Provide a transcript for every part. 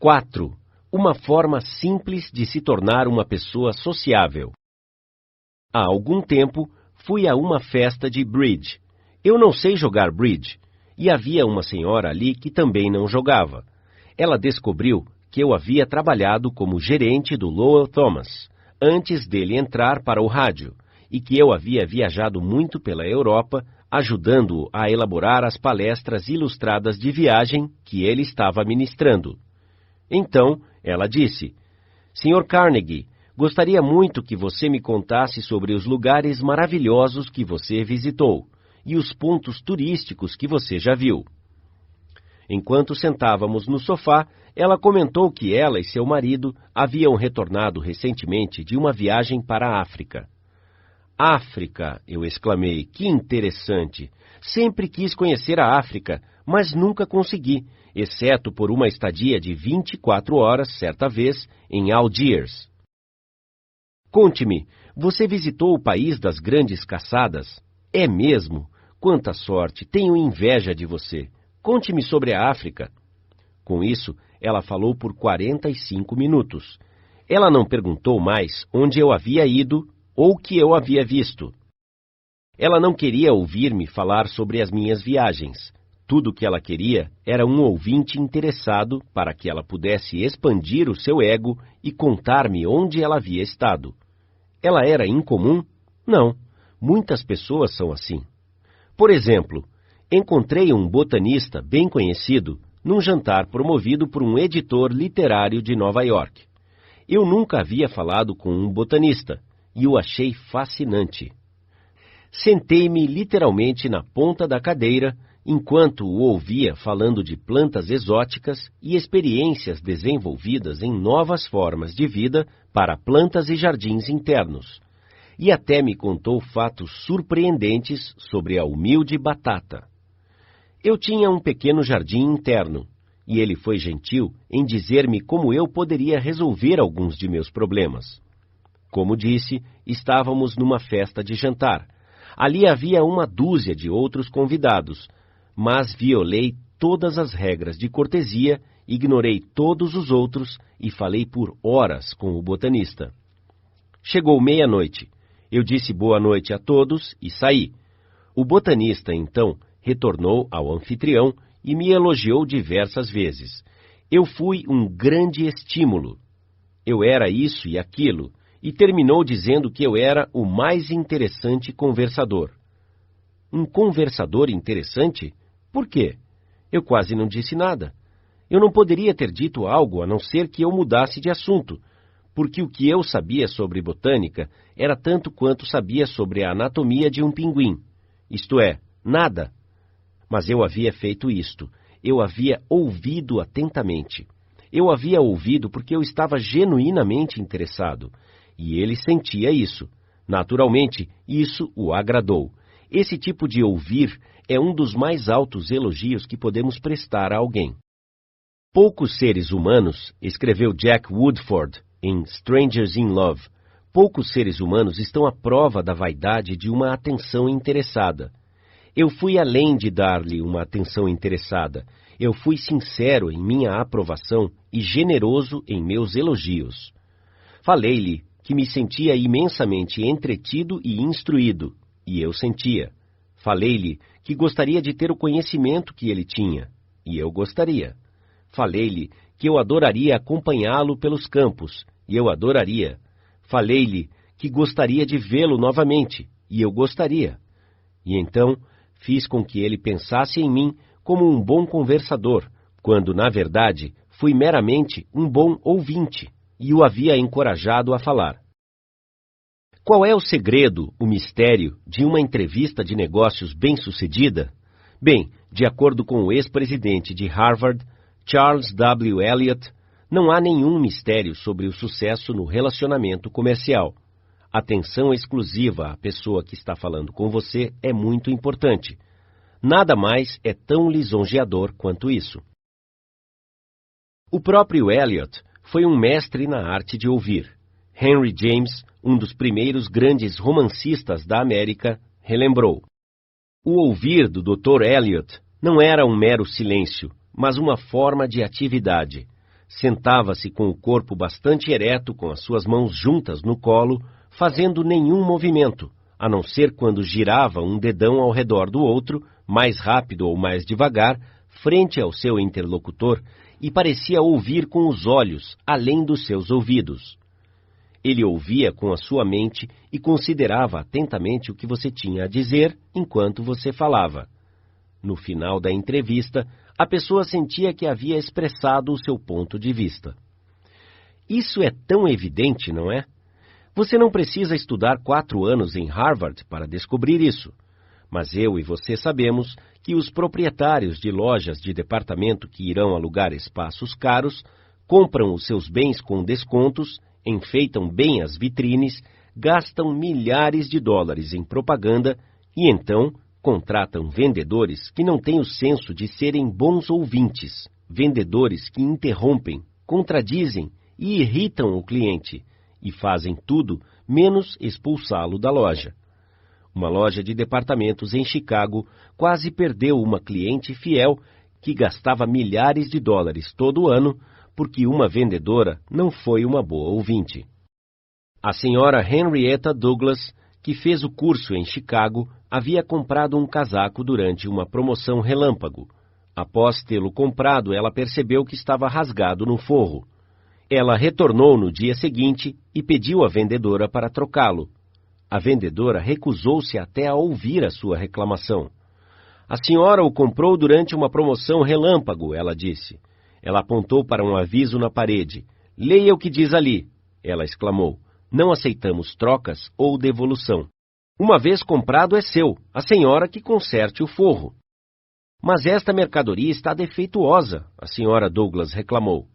4. Uma forma simples de se tornar uma pessoa sociável. Há algum tempo, fui a uma festa de bridge. Eu não sei jogar bridge, e havia uma senhora ali que também não jogava. Ela descobriu que eu havia trabalhado como gerente do Lowell Thomas, antes dele entrar para o rádio, e que eu havia viajado muito pela Europa, ajudando-o a elaborar as palestras ilustradas de viagem que ele estava ministrando. Então, ela disse: Sr. Carnegie, gostaria muito que você me contasse sobre os lugares maravilhosos que você visitou e os pontos turísticos que você já viu. Enquanto sentávamos no sofá, ela comentou que ela e seu marido haviam retornado recentemente de uma viagem para a África. África, eu exclamei, que interessante! Sempre quis conhecer a África, mas nunca consegui, exceto por uma estadia de 24 horas, certa vez, em Algiers. Conte-me, você visitou o país das grandes caçadas? É mesmo? Quanta sorte! Tenho inveja de você. Conte-me sobre a África. Com isso, ela falou por 45 minutos. Ela não perguntou mais onde eu havia ido ou o que eu havia visto. Ela não queria ouvir-me falar sobre as minhas viagens. Tudo o que ela queria era um ouvinte interessado para que ela pudesse expandir o seu ego e contar-me onde ela havia estado. Ela era incomum? Não. Muitas pessoas são assim. Por exemplo, encontrei um botanista bem conhecido num jantar promovido por um editor literário de Nova York. Eu nunca havia falado com um botanista e o achei fascinante. Sentei-me literalmente na ponta da cadeira enquanto o ouvia falando de plantas exóticas e experiências desenvolvidas em novas formas de vida para plantas e jardins internos. E até me contou fatos surpreendentes sobre a humilde batata. Eu tinha um pequeno jardim interno, e ele foi gentil em dizer-me como eu poderia resolver alguns de meus problemas. Como disse, estávamos numa festa de jantar. Ali havia uma dúzia de outros convidados, mas violei todas as regras de cortesia, ignorei todos os outros e falei por horas com o botanista. Chegou meia-noite. Eu disse boa noite a todos e saí. O botanista, então, retornou ao anfitrião e me elogiou diversas vezes. Eu fui um grande estímulo. Eu era isso e aquilo, e terminou dizendo que eu era o mais interessante conversador. Um conversador interessante? Por quê? Eu quase não disse nada. Eu não poderia ter dito algo a não ser que eu mudasse de assunto, porque o que eu sabia sobre botânica era tanto quanto sabia sobre a anatomia de um pinguim. Isto é, nada. Mas eu havia feito isto. Eu havia ouvido atentamente. Eu havia ouvido porque eu estava genuinamente interessado. E ele sentia isso. Naturalmente, isso o agradou. Esse tipo de ouvir é um dos mais altos elogios que podemos prestar a alguém. Poucos seres humanos, escreveu Jack Woodford em Strangers in Love, poucos seres humanos estão à prova da vaidade de uma atenção interessada. Eu fui além de dar-lhe uma atenção interessada. Eu fui sincero em minha aprovação e generoso em meus elogios. Falei-lhe que me sentia imensamente entretido e instruído, e eu sentia. Falei-lhe que gostaria de ter o conhecimento que ele tinha, e eu gostaria. Falei-lhe que eu adoraria acompanhá-lo pelos campos, e eu adoraria. Falei-lhe que gostaria de vê-lo novamente, e eu gostaria. E então fiz com que ele pensasse em mim como um bom conversador, quando, na verdade, fui meramente um bom ouvinte, e o havia encorajado a falar. Qual é o segredo, o mistério, de uma entrevista de negócios bem-sucedida? Bem, de acordo com o ex-presidente de Harvard, Charles W. Eliot, não há nenhum mistério sobre o sucesso no relacionamento comercial. Atenção exclusiva à pessoa que está falando com você é muito importante. Nada mais é tão lisonjeador quanto isso. O próprio Eliot foi um mestre na arte de ouvir. Henry James, um dos primeiros grandes romancistas da América, relembrou. O ouvir do Dr. Eliot não era um mero silêncio, mas uma forma de atividade. Sentava-se com o corpo bastante ereto, com as suas mãos juntas no colo, fazendo nenhum movimento, a não ser quando girava um dedão ao redor do outro, mais rápido ou mais devagar, frente ao seu interlocutor, e parecia ouvir com os olhos, além dos seus ouvidos. Ele ouvia com a sua mente e considerava atentamente o que você tinha a dizer enquanto você falava. No final da entrevista, a pessoa sentia que havia expressado o seu ponto de vista. Isso é tão evidente, não é? Você não precisa estudar 4 anos em Harvard para descobrir isso. Mas eu e você sabemos que os proprietários de lojas de departamento que irão alugar espaços caros compram os seus bens com descontos, enfeitam bem as vitrines, gastam milhares de dólares em propaganda e então contratam vendedores que não têm o senso de serem bons ouvintes, vendedores que interrompem, contradizem e irritam o cliente e fazem tudo menos expulsá-lo da loja. Uma loja de departamentos em Chicago quase perdeu uma cliente fiel que gastava milhares de dólares todo ano porque uma vendedora não foi uma boa ouvinte. A senhora Henrietta Douglas, que fez o curso em Chicago, havia comprado um casaco durante uma promoção relâmpago. Após tê-lo comprado, ela percebeu que estava rasgado no forro. Ela retornou no dia seguinte e pediu à vendedora para trocá-lo. A vendedora recusou-se até a ouvir a sua reclamação. A senhora o comprou durante uma promoção relâmpago, ela disse. Ela apontou para um aviso na parede. Leia o que diz ali, ela exclamou. Não aceitamos trocas ou devolução. Uma vez comprado é seu, a senhora que conserte o forro. Mas esta mercadoria está defeituosa, a senhora Douglas reclamou.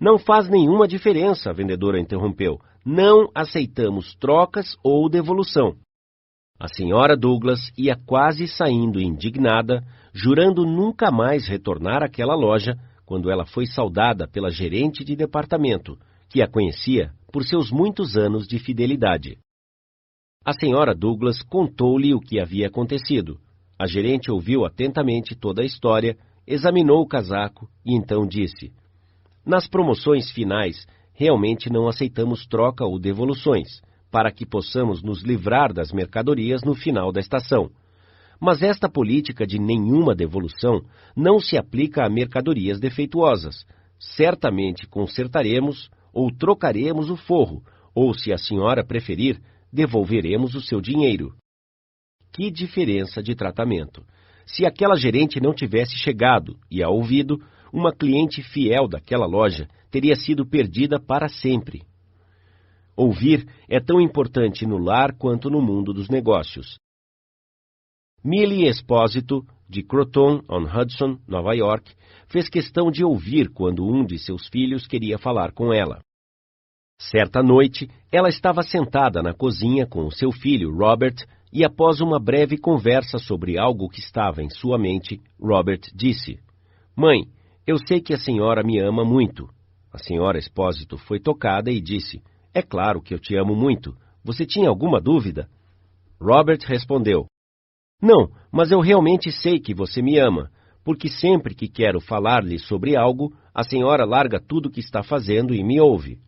Não faz nenhuma diferença, a vendedora interrompeu. Não aceitamos trocas ou devolução. A senhora Douglas ia quase saindo indignada, jurando nunca mais retornar àquela loja, quando ela foi saudada pela gerente de departamento, que a conhecia por seus muitos anos de fidelidade. A senhora Douglas contou-lhe o que havia acontecido. A gerente ouviu atentamente toda a história, examinou o casaco e então disse: nas promoções finais, realmente não aceitamos troca ou devoluções, para que possamos nos livrar das mercadorias no final da estação. Mas esta política de nenhuma devolução não se aplica a mercadorias defeituosas. Certamente consertaremos ou trocaremos o forro, ou, se a senhora preferir, devolveremos o seu dinheiro. Que diferença de tratamento! Se aquela gerente não tivesse chegado e a ouvido, uma cliente fiel daquela loja teria sido perdida para sempre. Ouvir é tão importante no lar quanto no mundo dos negócios. Millie Espósito, de Croton-on-Hudson, Nova York, fez questão de ouvir quando um de seus filhos queria falar com ela. Certa noite, ela estava sentada na cozinha com o seu filho, Robert, e após uma breve conversa sobre algo que estava em sua mente, Robert disse: Mãe, eu sei que a senhora me ama muito. A senhora Espósito foi tocada e disse: É claro que eu te amo muito. Você tinha alguma dúvida? Robert respondeu: Não, mas eu realmente sei que você me ama, porque sempre que quero falar-lhe sobre algo, a senhora larga tudo o que está fazendo e me ouve.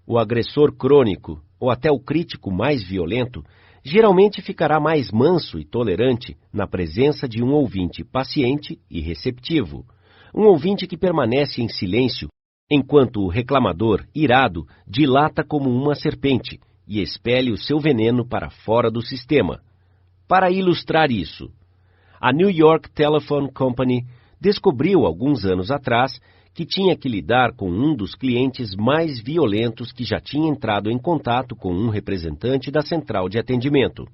O agressor crônico, ou até o crítico mais violento, geralmente ficará mais manso e tolerante na presença de um ouvinte paciente e receptivo. Um ouvinte que permanece em silêncio, enquanto o reclamador, irado, dilata como uma serpente e expele o seu veneno para fora do sistema. Para ilustrar isso, a New York Telephone Company descobriu alguns anos atrás que tinha que lidar com um dos clientes mais violentos que já tinha entrado em contato com um representante da central de atendimento.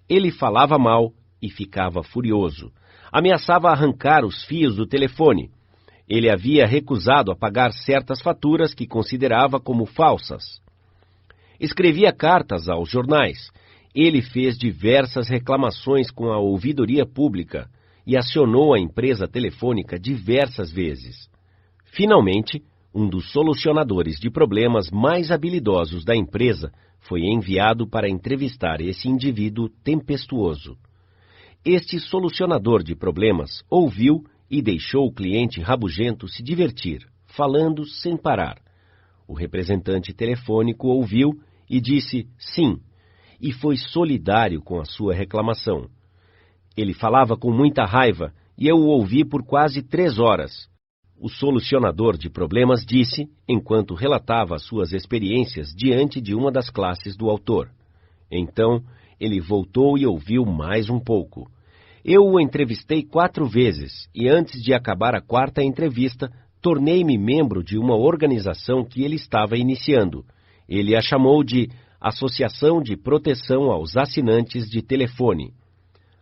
Ele falava mal e ficava furioso. Ameaçava arrancar os fios do telefone. Ele havia recusado a pagar certas faturas que considerava como falsas. Escrevia cartas aos jornais. Ele fez diversas reclamações com a ouvidoria pública e acionou a empresa telefônica diversas vezes. Finalmente, um dos solucionadores de problemas mais habilidosos da empresa foi enviado para entrevistar esse indivíduo tempestuoso. Este solucionador de problemas ouviu e deixou o cliente rabugento se divertir, falando sem parar. O representante telefônico ouviu e disse sim, e foi solidário com a sua reclamação. Ele falava com muita raiva e eu o ouvi por quase 3 horas. O solucionador de problemas disse, enquanto relatava suas experiências diante de uma das classes do autor. Então, ele voltou e ouviu mais um pouco. Eu o entrevistei 4 vezes e antes de acabar a 4ª entrevista, tornei-me membro de uma organização que ele estava iniciando. Ele a chamou de Associação de Proteção aos Assinantes de Telefone.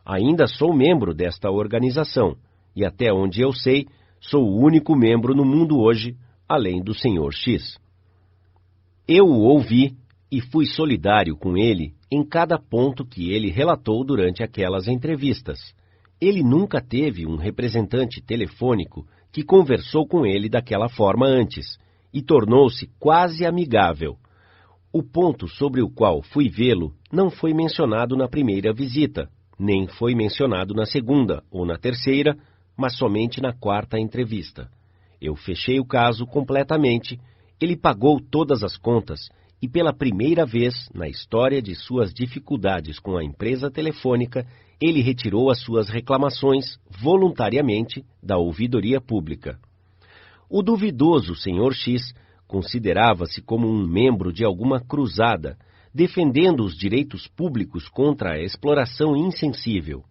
Ainda sou membro desta organização e, até onde eu sei, sou o único membro no mundo hoje, além do Sr. X. Eu o ouvi e fui solidário com ele em cada ponto que ele relatou durante aquelas entrevistas. Ele nunca teve um representante telefônico que conversou com ele daquela forma antes e tornou-se quase amigável. O ponto sobre o qual fui vê-lo não foi mencionado na primeira visita, nem foi mencionado na 2ª ou na 3ª, mas somente na 4ª entrevista. Eu fechei o caso completamente, ele pagou todas as contas e pela primeira vez na história de suas dificuldades com a empresa telefônica, ele retirou as suas reclamações voluntariamente da ouvidoria pública. O duvidoso Sr. X considerava-se como um membro de alguma cruzada, defendendo os direitos públicos contra a exploração insensível.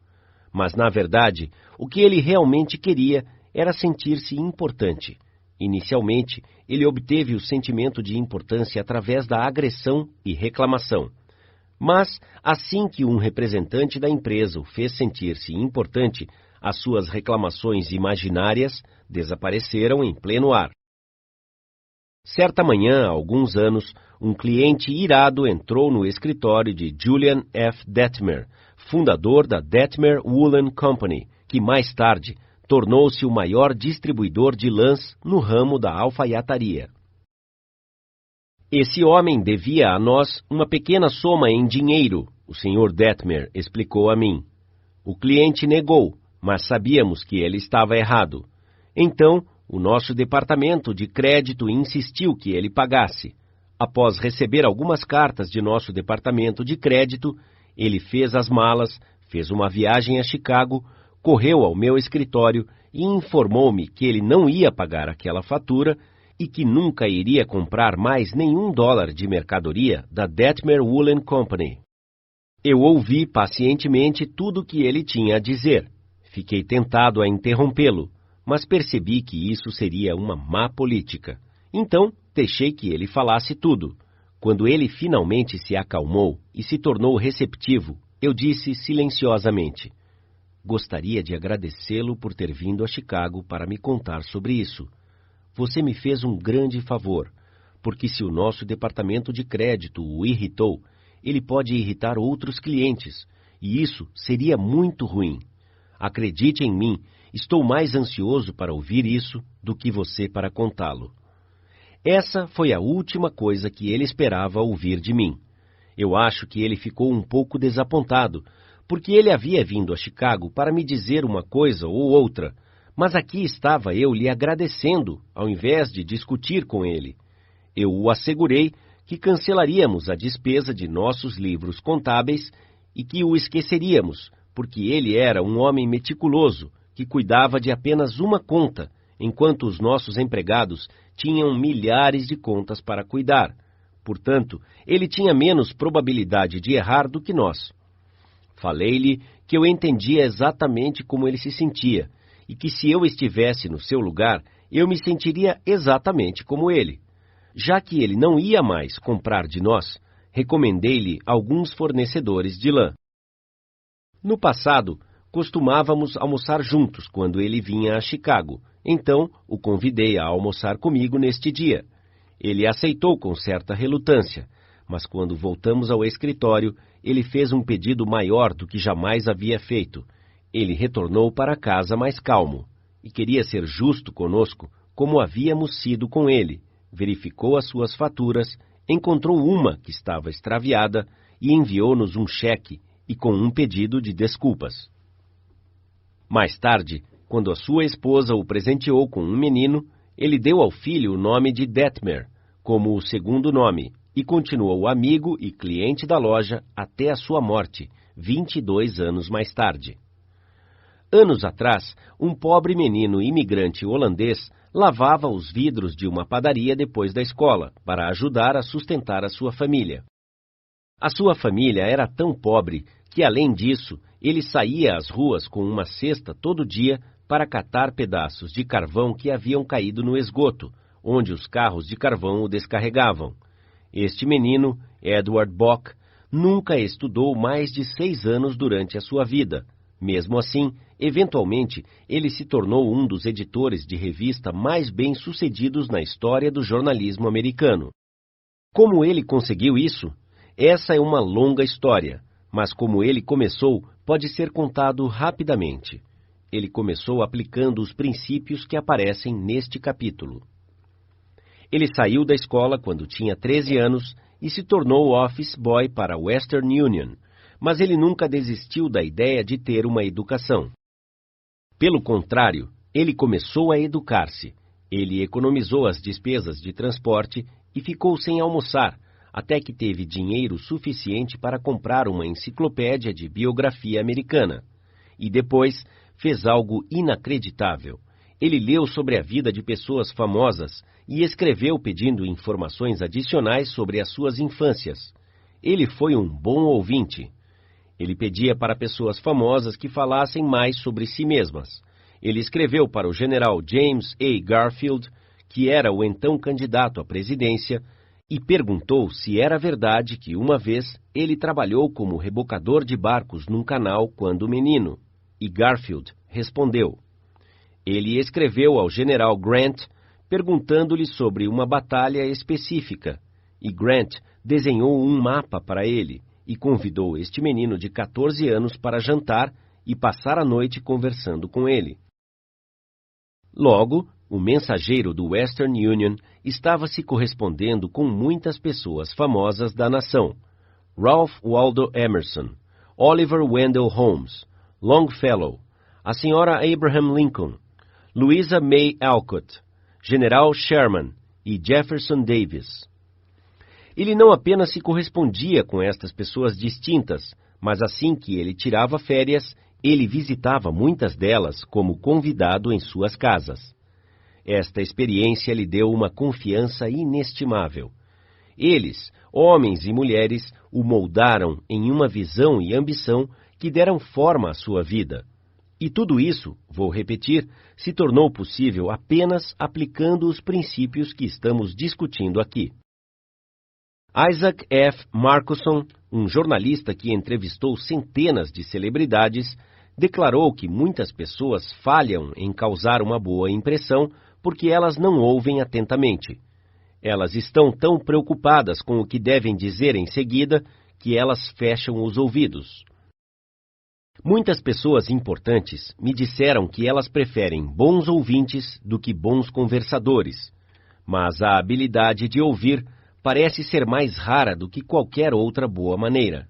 Mas, na verdade, o que ele realmente queria era sentir-se importante. Inicialmente, ele obteve o sentimento de importância através da agressão e reclamação. Mas, assim que um representante da empresa o fez sentir-se importante, as suas reclamações imaginárias desapareceram em pleno ar. Certa manhã, há alguns anos, um cliente irado entrou no escritório de Julian F. Detmer, fundador da Detmer Woolen Company, que mais tarde tornou-se o maior distribuidor de lãs no ramo da alfaiataria. Esse homem devia a nós uma pequena soma em dinheiro, o Sr. Detmer explicou a mim. O cliente negou, mas sabíamos que ele estava errado. Então, o nosso departamento de crédito insistiu que ele pagasse. Após receber algumas cartas de nosso departamento de crédito, ele fez as malas, fez uma viagem a Chicago, correu ao meu escritório e informou-me que ele não ia pagar aquela fatura e que nunca iria comprar mais nenhum dólar de mercadoria da Detmer Woolen Company. Eu ouvi pacientemente tudo o que ele tinha a dizer. Fiquei tentado a interrompê-lo, mas percebi que isso seria uma má política. Então, deixei que ele falasse tudo. Quando ele finalmente se acalmou e se tornou receptivo, eu disse silenciosamente: gostaria de agradecê-lo por ter vindo a Chicago para me contar sobre isso. Você me fez um grande favor, porque se o nosso departamento de crédito o irritou, ele pode irritar outros clientes, e isso seria muito ruim. Acredite em mim, estou mais ansioso para ouvir isso do que você para contá-lo. Essa foi a última coisa que ele esperava ouvir de mim. Eu acho que ele ficou um pouco desapontado, porque ele havia vindo a Chicago para me dizer uma coisa ou outra, mas aqui estava eu lhe agradecendo, ao invés de discutir com ele. Eu o assegurei que cancelaríamos a despesa de nossos livros contábeis e que o esqueceríamos, porque ele era um homem meticuloso, que cuidava de apenas uma conta, enquanto os nossos empregados tinham milhares de contas para cuidar. Portanto, ele tinha menos probabilidade de errar do que nós. Falei-lhe que eu entendia exatamente como ele se sentia, e que se eu estivesse no seu lugar, eu me sentiria exatamente como ele. Já que ele não ia mais comprar de nós, recomendei-lhe alguns fornecedores de lã. No passado, costumávamos almoçar juntos quando ele vinha a Chicago, então o convidei a almoçar comigo neste dia. Ele aceitou com certa relutância, mas quando voltamos ao escritório, ele fez um pedido maior do que jamais havia feito. Ele retornou para casa mais calmo, e queria ser justo conosco, como havíamos sido com ele. Verificou as suas faturas, encontrou uma que estava extraviada e enviou-nos um cheque e com um pedido de desculpas. Mais tarde, quando a sua esposa o presenteou com um menino, Ele deu ao filho o nome de Detmer, como o segundo nome, e continuou amigo e cliente da loja até a sua morte, 22 anos mais tarde. Anos atrás, um pobre menino imigrante holandês lavava os vidros de uma padaria depois da escola, para ajudar a sustentar a sua família. A sua família era tão pobre que, além disso, ele saía às ruas com uma cesta todo dia para catar pedaços de carvão que haviam caído no esgoto, onde os carros de carvão o descarregavam. Este menino, Edward Bock, nunca estudou mais de 6 anos durante a sua vida. Mesmo assim, eventualmente, ele se tornou um dos editores de revista mais bem-sucedidos na história do jornalismo americano. Como ele conseguiu isso? Essa é uma longa história, mas como ele começou, pode ser contado rapidamente. Ele começou aplicando os princípios que aparecem neste capítulo. Ele saiu da escola quando tinha 13 anos e se tornou office boy para a Western Union, mas ele nunca desistiu da ideia de ter uma educação. Pelo contrário, ele começou a educar-se. Ele economizou as despesas de transporte e ficou sem almoçar, até que teve dinheiro suficiente para comprar uma enciclopédia de biografia americana. E depois fez algo inacreditável. Ele leu sobre a vida de pessoas famosas e escreveu pedindo informações adicionais sobre as suas infâncias. Ele foi um bom ouvinte. Ele pedia para pessoas famosas que falassem mais sobre si mesmas. Ele escreveu para o general James A. Garfield, que era o então candidato à presidência, e perguntou se era verdade que uma vez ele trabalhou como rebocador de barcos num canal quando menino. E Garfield respondeu. Ele escreveu ao general Grant, perguntando-lhe sobre uma batalha específica, e Grant desenhou um mapa para ele e convidou este menino de 14 anos para jantar e passar a noite conversando com ele. Logo, o mensageiro do Western Union estava se correspondendo com muitas pessoas famosas da nação: Ralph Waldo Emerson, Oliver Wendell Holmes, Longfellow, a senhora Abraham Lincoln, Louisa May Alcott, General Sherman e Jefferson Davis. Ele não apenas se correspondia com estas pessoas distintas, mas assim que ele tirava férias, ele visitava muitas delas como convidado em suas casas. Esta experiência lhe deu uma confiança inestimável. Eles, homens e mulheres, o moldaram em uma visão e ambição que deram forma à sua vida. E tudo isso, vou repetir, se tornou possível apenas aplicando os princípios que estamos discutindo aqui. Isaac F. Marcusson, um jornalista que entrevistou centenas de celebridades, declarou que muitas pessoas falham em causar uma boa impressão porque elas não ouvem atentamente. Elas estão tão preocupadas com o que devem dizer em seguida que elas fecham os ouvidos. Muitas pessoas importantes me disseram que elas preferem bons ouvintes do que bons conversadores, mas a habilidade de ouvir parece ser mais rara do que qualquer outra boa maneira.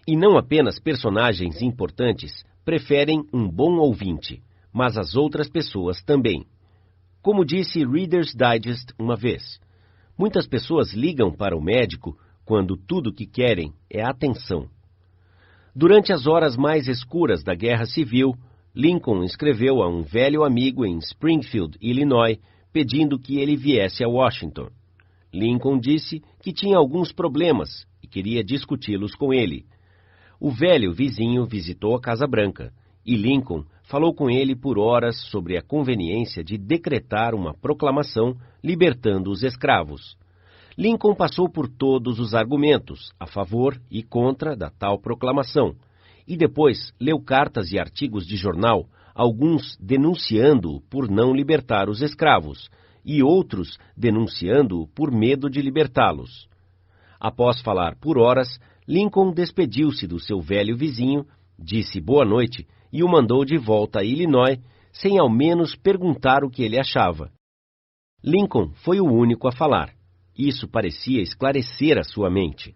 E não apenas personagens importantes preferem um bom ouvinte, mas as outras pessoas também. Como disse Reader's Digest uma vez, muitas pessoas ligam para o médico quando tudo o que querem é atenção. Durante as horas mais escuras da Guerra Civil, Lincoln escreveu a um velho amigo em Springfield, Illinois, pedindo que ele viesse a Washington. Lincoln disse que tinha alguns problemas e queria discuti-los com ele. O velho vizinho visitou a Casa Branca e Lincoln falou com ele por horas sobre a conveniência de decretar uma proclamação libertando os escravos. Lincoln passou por todos os argumentos a favor e contra da tal proclamação e depois leu cartas e artigos de jornal, alguns denunciando-o por não libertar os escravos e outros denunciando-o por medo de libertá-los. Após falar por horas, Lincoln despediu-se do seu velho vizinho, disse boa noite e o mandou de volta a Illinois, sem ao menos perguntar o que ele achava. Lincoln foi o único a falar. Isso parecia esclarecer a sua mente.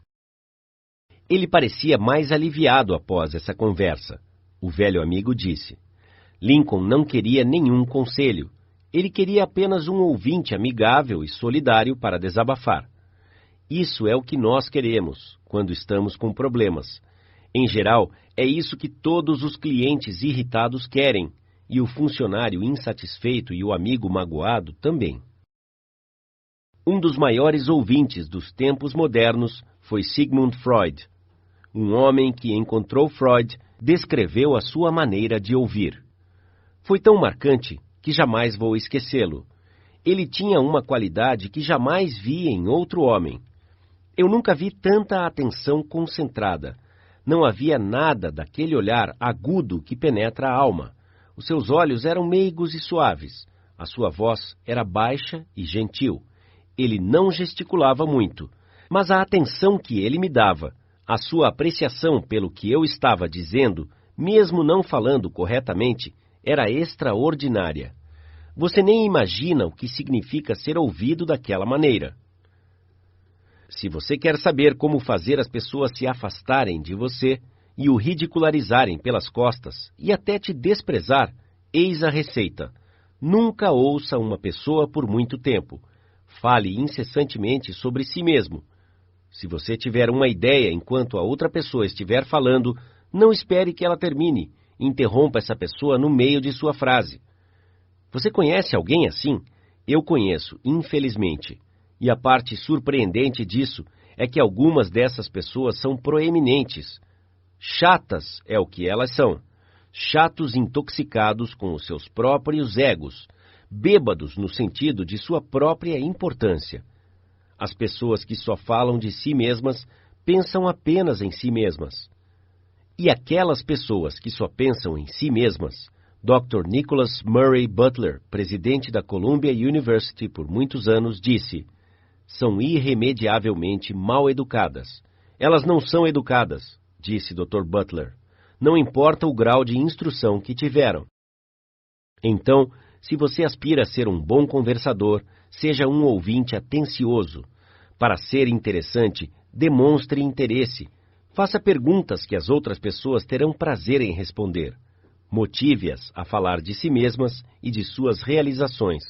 Ele parecia mais aliviado após essa conversa. O velho amigo disse. Lincoln não queria nenhum conselho. Ele queria apenas um ouvinte amigável e solidário para desabafar. Isso é o que nós queremos quando estamos com problemas. Em geral, é isso que todos os clientes irritados querem, e o funcionário insatisfeito e o amigo magoado também. Um dos maiores ouvintes dos tempos modernos foi Sigmund Freud. Um homem que encontrou Freud descreveu a sua maneira de ouvir. Foi tão marcante que jamais vou esquecê-lo. Ele tinha uma qualidade que jamais vi em outro homem. Eu nunca vi tanta atenção concentrada. Não havia nada daquele olhar agudo que penetra a alma. Os seus olhos eram meigos e suaves. A sua voz era baixa e gentil. Ele não gesticulava muito, mas a atenção que ele me dava, a sua apreciação pelo que eu estava dizendo, mesmo não falando corretamente, era extraordinária. Você nem imagina o que significa ser ouvido daquela maneira. Se você quer saber como fazer as pessoas se afastarem de você e o ridicularizarem pelas costas e até te desprezar, eis a receita. Nunca ouça uma pessoa por muito tempo. Fale incessantemente sobre si mesmo. Se você tiver uma ideia enquanto a outra pessoa estiver falando, não espere que ela termine. Interrompa essa pessoa no meio de sua frase. Você conhece alguém assim? Eu conheço, infelizmente. E a parte surpreendente disso é que algumas dessas pessoas são proeminentes. Chatas é o que elas são. Chatos intoxicados com os seus próprios egos, bêbados no sentido de sua própria importância. As pessoas que só falam de si mesmas pensam apenas em si mesmas. E aquelas pessoas que só pensam em si mesmas, Dr. Nicholas Murray Butler, presidente da Columbia University por muitos anos, disse: são irremediavelmente mal educadas. Elas não são educadas, disse Dr. Butler. Não importa o grau de instrução que tiveram. Então, se você aspira a ser um bom conversador, seja um ouvinte atencioso. Para ser interessante, demonstre interesse. Faça perguntas que as outras pessoas terão prazer em responder. Motive-as a falar de si mesmas e de suas realizações.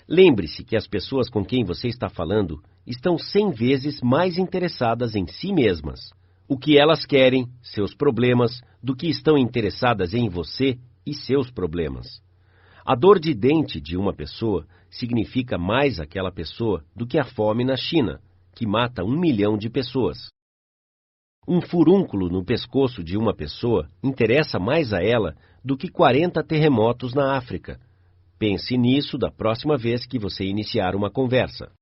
Lembre-se que as pessoas com quem você está falando estão 100 vezes mais interessadas em si mesmas, o que elas querem, seus problemas, do que estão interessadas em você e seus problemas. A dor de dente de uma pessoa significa mais àquela pessoa do que a fome na China, que mata 1 milhão de pessoas. Um furúnculo no pescoço de uma pessoa interessa mais a ela do que 40 terremotos na África. Pense nisso da próxima vez que você iniciar uma conversa.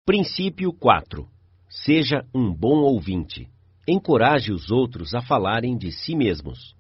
Princípio 4. Seja um bom ouvinte. Encoraje os outros a falarem de si mesmos.